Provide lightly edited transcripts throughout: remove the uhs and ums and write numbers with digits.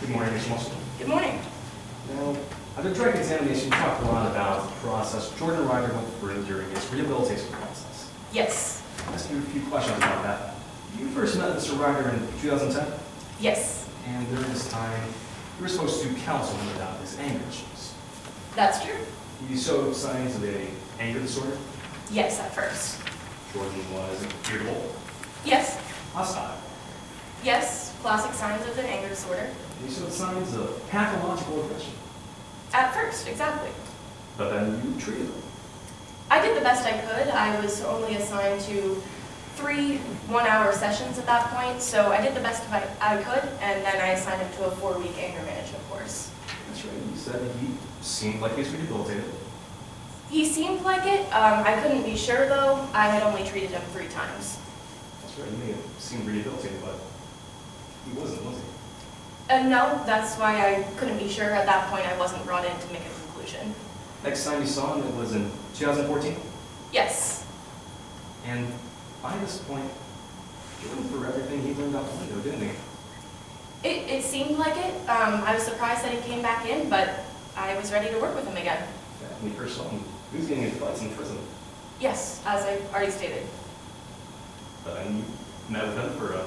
Good morning, Ms. Muscle. Good morning. Now, under direct examination, you talked a lot about the process Jordan Ryder went through during his rehabilitation process. Yes. I'll ask you a few questions about that. You first met Mr. Ryder in 2010, Yes. and during this time, you were supposed to counsel him about his anger issues. That's true. He showed signs of an anger disorder. Yes, at first. Jordan was irritable, Yes. hostile. Yes. Classic signs of an anger disorder. He showed signs of pathological aggression. At first, exactly. But then you treated him. I did the best I could. I was only assigned to 3 one-hour sessions at that point, so I did the best I could, and then I assigned him to a 4-week anger management course. That's right. You said he seemed like he was rehabilitated. He seemed like it. I couldn't be sure, though. I had only treated him 3 times. That's right. He may have seemed rehabilitated, but he wasn't, was he? No, that's why I couldn't be sure. At that point, I wasn't brought in to make a conclusion. Next time you saw him, it was in 2014. Yes. And by this point, Jordan threw everything he learned out the window, didn't he? It seemed like it. I was surprised that he came back in, but I was ready to work with him again. Yeah, when you first saw him, he was getting in fights in prison. Yes, as I already stated. But then you met with him for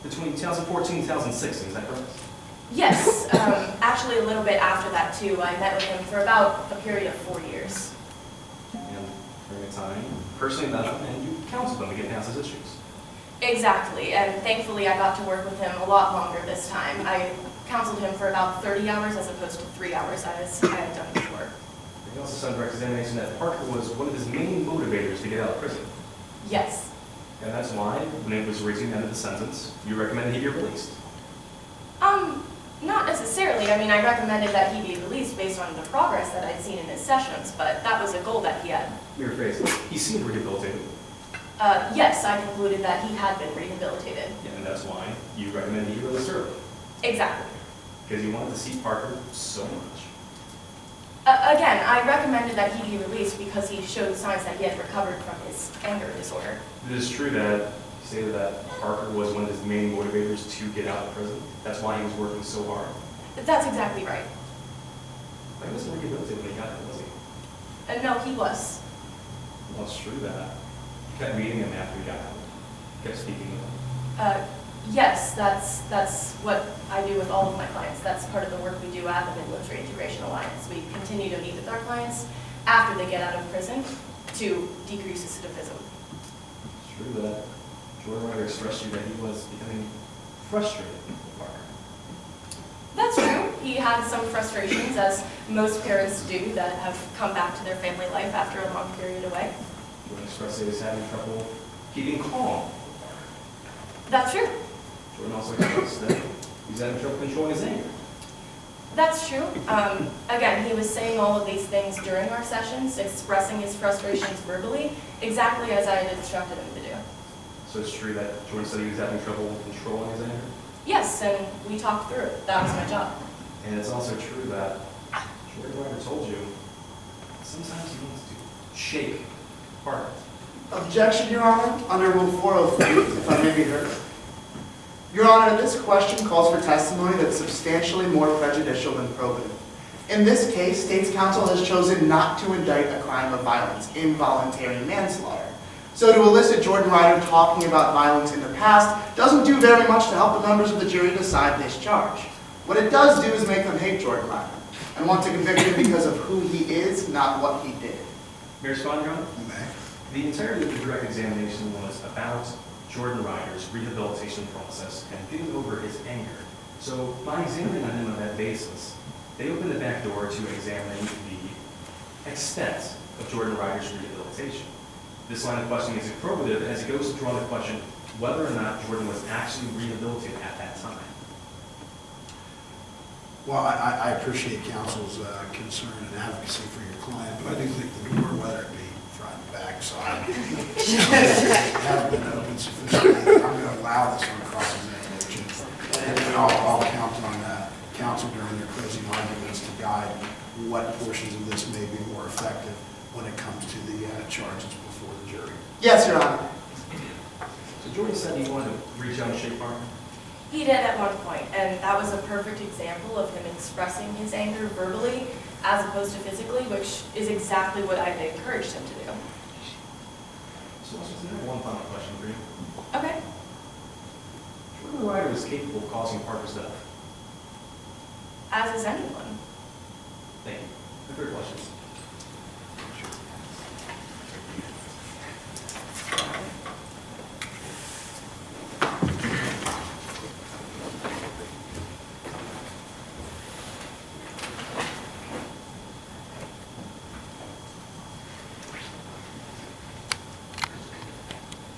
between 2014 and 2016, is that correct? Yes, actually a little bit after that too. I met with him for about a period of 4 years. And during a time, personally met him and you counseled him to get past his issues. Exactly, and thankfully I got to work with him a lot longer this time. I counseled him for about 30 hours as opposed to 3 hours as I had done before. He also said in direct examination that Parker was one of his main motivators to get out of prison. Yes. And that's why, when it was reaching the end of the sentence, you recommended he be released. Not necessarily. I mean, I recommended that he be released based on the progress that I'd seen in his sessions, but that was a goal that he had. Your face, he seemed rehabilitated. Yes, I concluded that he had been rehabilitated. Yeah, and that's why you recommended he be released early. Exactly. Because you wanted to see Parker so much. Again, I recommended that he be released because he showed signs that he had recovered from his anger disorder. It is true that you stated that Parker was one of his main motivators to get out of prison. That's why he was working so hard. That's exactly right. But he wasn't rehabilitated when he got there, was he? No, he was. Well, it's true that you kept meeting him after he got out. You kept speaking with him. Yes, that's what I do with all of my clients. That's part of the work we do at the Midlands Reintegration Alliance. We continue to meet with our clients after they get out of prison to decrease recidivism. It's true that Jordan Ryder expressed to you that he was becoming frustrated with Parker. That's true. He had some frustrations, as most parents do, that have come back to their family life after a long period away. Jordan expressed that he was having trouble keeping calm. That's true. Jordan also expressed that he was having trouble controlling his anger. That's true. Again, he was saying all of these things during our sessions, expressing his frustrations verbally, exactly as I had instructed him to do. So it's true that Jordan said he was having trouble controlling his anger? Yes, and we talked through it. That was my job. And it's also true that Jordan Ryder told you sometimes he wants to shake Parker. Objection, Your Honor, under Rule 403, if I may be heard. Your Honor, this question calls for testimony that's substantially more prejudicial than probative. In this case, State's Counsel has chosen not to indict a crime of violence, involuntary manslaughter. So to elicit Jordan Ryder talking about violence in the past doesn't do very much to help the members of the jury decide this charge. What it does do is make them hate Jordan Ryder and want to convict him because of who he is, not what he did. May I respond, Your Honor? The entirety of the direct examination was about Jordan Ryder's rehabilitation process and getting over his anger. So by examining him on that basis, they opened the back door to examining the extent of Jordan Ryder's rehabilitation. This line of questioning is probative as it goes to draw the question whether or not Jordan was actually rehabilitated at that time. Well, I appreciate counsel's concern and advocacy for your client, but I do think the door, whether it be front and back side, have been open sufficiently. I'm going to allow this on cross-examination, and I'll count on counsel during their closing arguments to guide what portions of this may be more effective when it comes to the charges before the jury. Yes, Your Honor. So Jordan said he wanted to reach out and shake Parker? He did at one point, and that was a perfect example of him expressing his anger verbally as opposed to physically, which is exactly what I encouraged him to do. So, Washington, I have one final question for you. Okay. Jordan Ryder is capable of causing Parker's death. As is anyone. Thank you. No further questions.